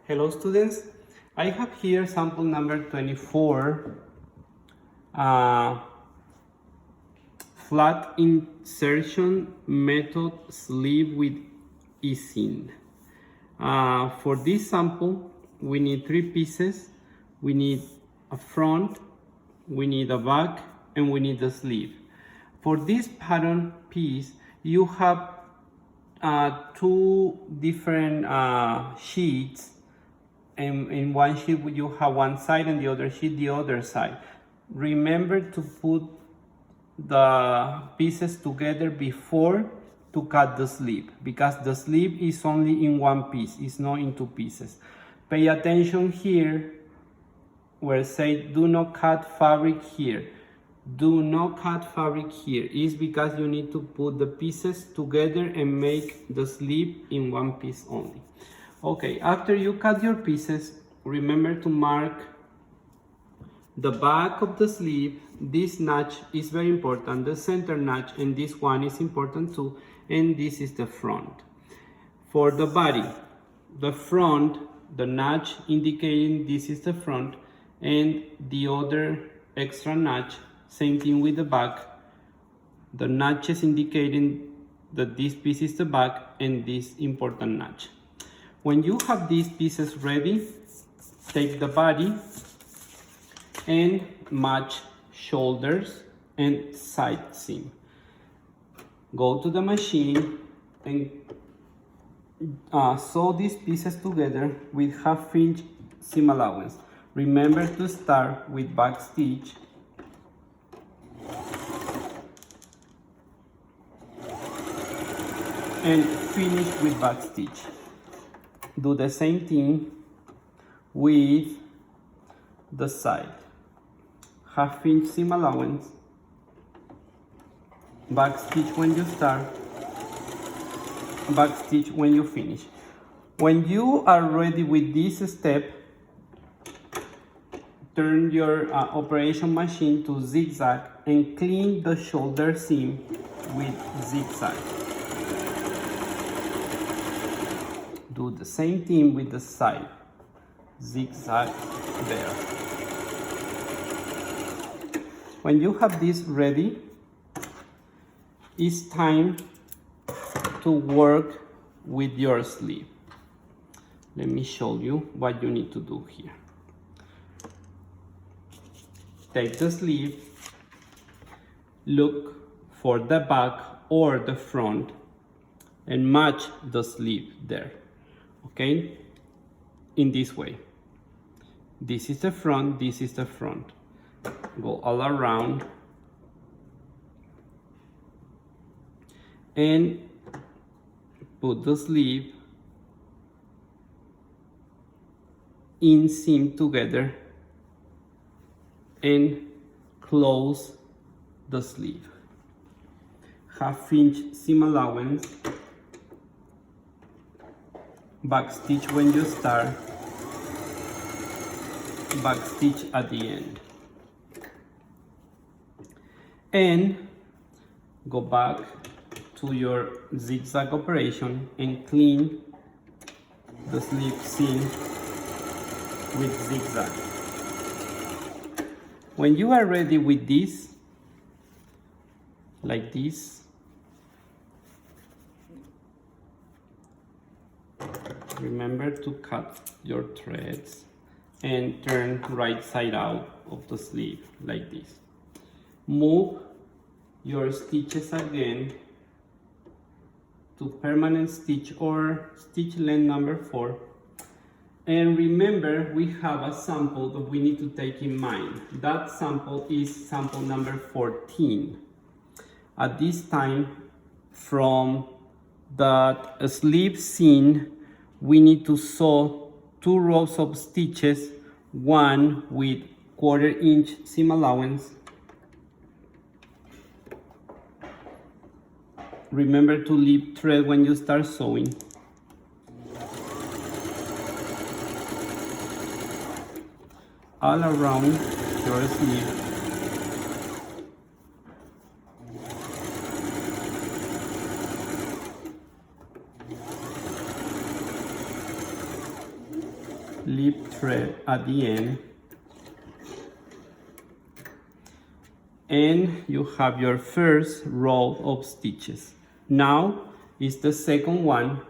Hello students, I have here sample number 24, flat insertion method sleeve with easing. For this sample, we need 3 pieces. We need a front, we need a back, and we need the sleeve. For this pattern piece, you have 2 different sheets. In one sheet you have one side and the other sheet the other side. Remember to put the pieces together before to cut the sleeve, because the sleeve is only in one piece, it's not in 2 pieces. Pay attention here where it says do not cut fabric here. Do not cut fabric here. It's because you need to put the pieces together and make the sleeve in one piece only. Okay, after you cut your pieces, remember to mark the back of the sleeve. This notch is very important, the center notch, and this one is important too, and this is the front. For the body, the front, the notch indicating this is the front, and the other extra notch, same thing with the back, the notches indicating that this piece is the back and this important notch. When you have these pieces ready, take the body and match shoulders and side seam. Go to the machine and sew these pieces together with 1/2 inch seam allowance. Remember to start with back stitch and finish with back stitch. Do the same thing with the side. 1/2 inch seam allowance, back stitch when you start, back stitch when you finish. When you are ready with this step, turn your operation machine to zigzag and clean the shoulder seam with zigzag. Do the same thing with the side, zigzag there. When you have this ready, it's time to work with your sleeve. Let me show you what you need to do here. Take the sleeve, look for the back or the front, and match the sleeve there. Okay, in this way. This is the front, this is the front. Go all around and put the sleeve in seam together and close the sleeve. 1/2 inch seam allowance, back stitch when you start, back stitch at the end, and go back to your zigzag operation and clean the sleeve seam with zigzag. When you are ready with this, like this, remember to cut your threads and turn right side out of the sleeve like this. Move your stitches again to permanent stitch or stitch length number 4. And remember, we have a sample that we need to take in mind. That sample is sample number 14. At this time, from that sleeve seam, we need to sew 2 rows of stitches, one with 1/4 inch seam allowance. Remember to leave thread when you start sewing. All around your sleeve. slip thread at the end, and you have your first row of stitches. Now is the second one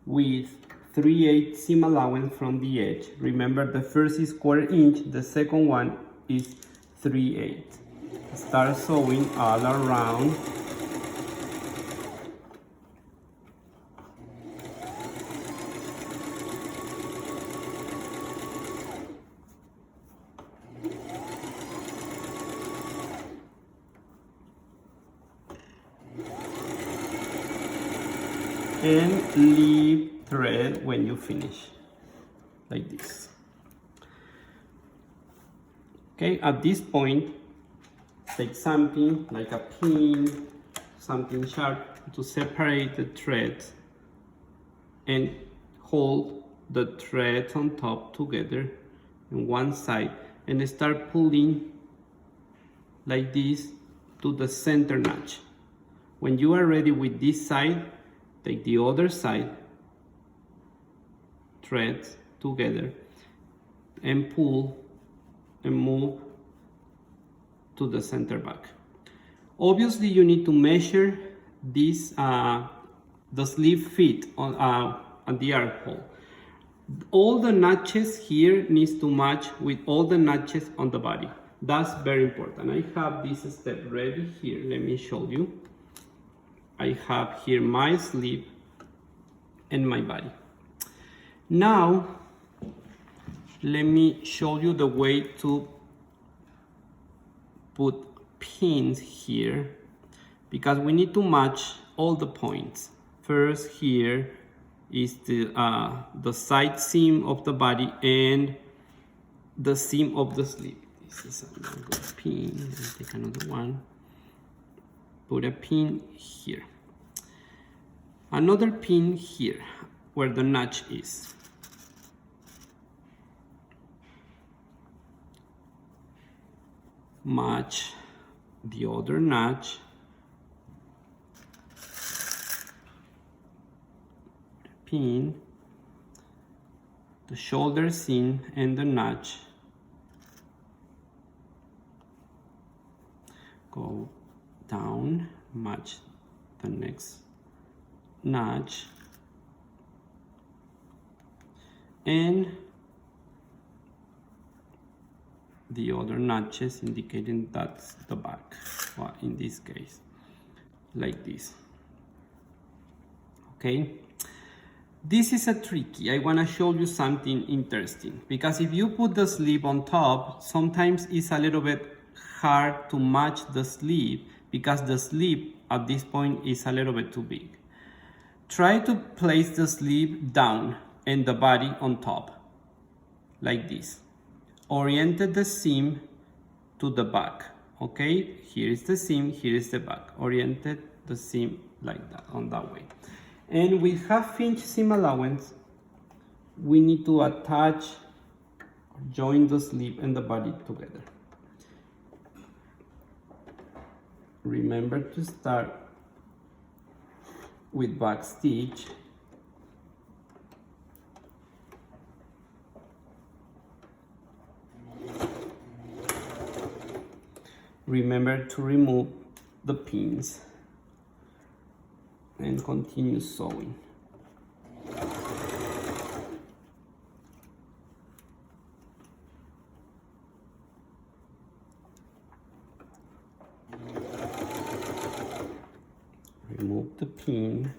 with 3/8 seam allowance from the edge. Remember, the first is 1/4 inch, the second one is 3/8. Start sewing all around. And leave thread when you finish, like this. Okay, at this point, take something like a pin, something sharp to separate the threads and hold the threads on top together on one side and start pulling like this to the center notch. When you are ready with this side, take the other side, threads together, and pull and move to the center back. Obviously, you need to measure this, the sleeve fit on the armhole. All the notches here needs to match with all the notches on the body. That's very important. I have this step ready here. Let me show you. I have here my sleeve and my body. Now, let me show you the way to put pins here, because we need to match all the points. First, here is the side seam of the body and the seam of the sleeve. This is a good pin. Let's take another one. Put a pin here. Another pin here where the notch is. Match the other notch. Pin the shoulder seam and the notch. Go down, match the next notch, and the other notches indicating that's the back, well, in this case, like this. Okay, this is a tricky. I want to show you something interesting, because if you put the sleeve on top, sometimes it's a little bit hard to match the sleeve, because the sleeve at this point is a little bit too big. Try to place the sleeve down and the body on top, like this. Oriented the seam to the back. Okay, here is the seam, here is the back. Oriented the seam like that, on that way. And with 1/2 inch seam allowance, we need to attach, join the sleeve and the body together. Remember to start with back stitch. Remember to remove the pins and continue sewing. Remove the pin.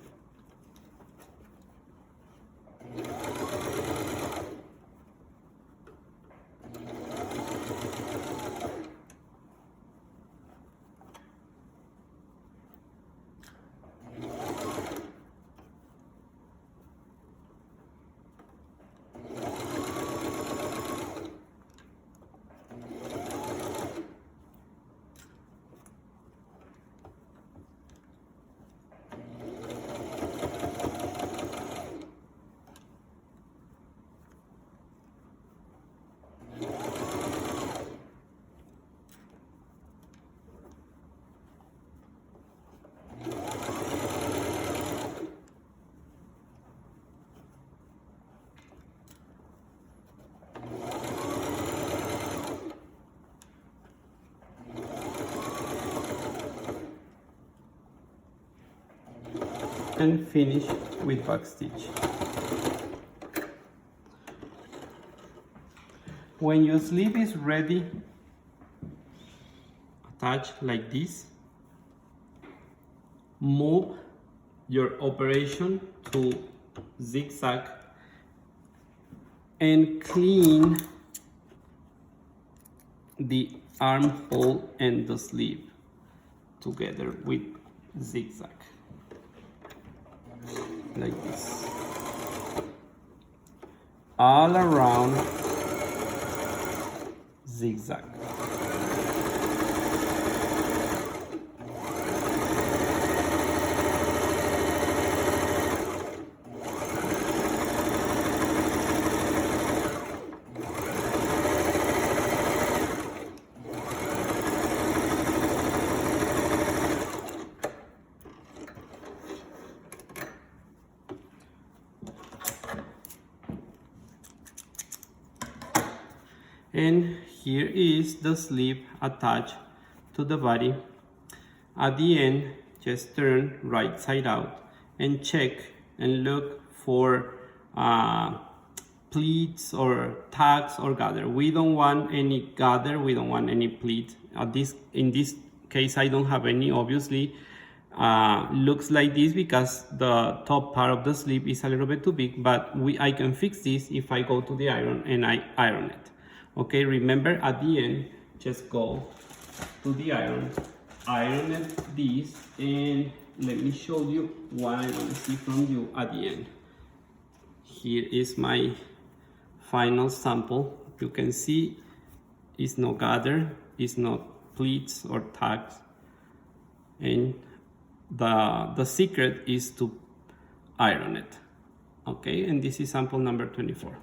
and finish with backstitch. When your sleeve is ready, attach like this. Move your operation to zigzag and clean the armhole and the sleeve together with zigzag like this all around. Zigzag. And here is the sleeve attached to the body. At the end, just turn right side out and check and look for pleats or tags or gather. We don't want any gather, we don't want any pleat. In this case, I don't have any, obviously. Looks like this because the top part of the sleeve is a little bit too big, but I can fix this if I go to the iron and I iron it. Okay, remember at the end, just go to the iron it this, and let me show you what I want to see from you at the end. Here is my final sample. You can see it's no gather, it's not pleats or tags, and the secret is to iron it. Okay, and this is sample number 24.